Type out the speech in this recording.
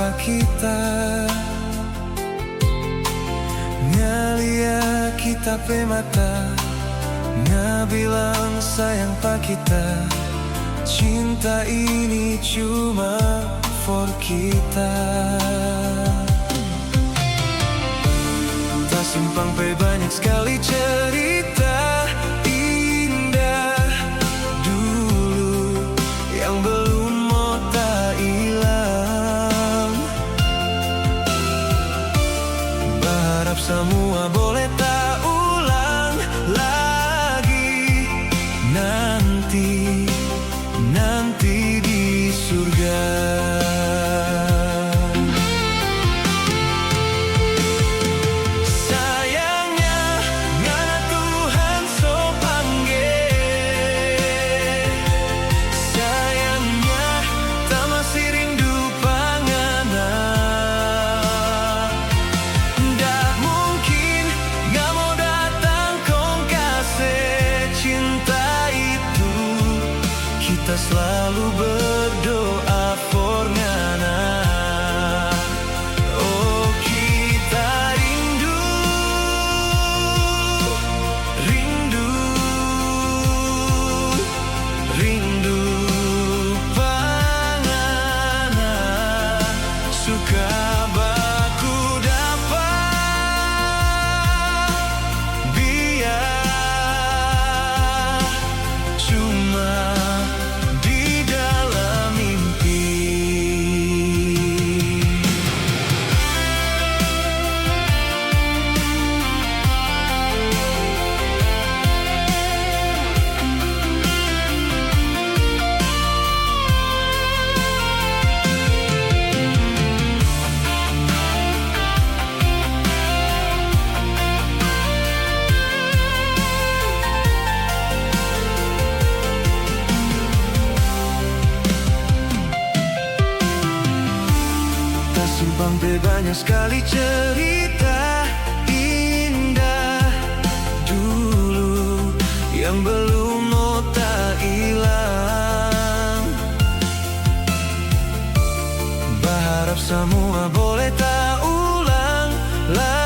pa kita ngalia kita pe mata, nga bilang sayang pa kita. Cinta ini cuma for kita. Tak simpang pe banyak sekali cerita indah dulu yang belum mau tak hilang. Berharap semua boleh tak ulang lagi nanti di surga. Kita selalu berdoa for ngana. Oh kita rindu pangana. Suka baku dapat biar cuma simpang banyak sekali cerita indah dulu yang belum mau tak hilang. Berharap semua boleh tak ulang lagi.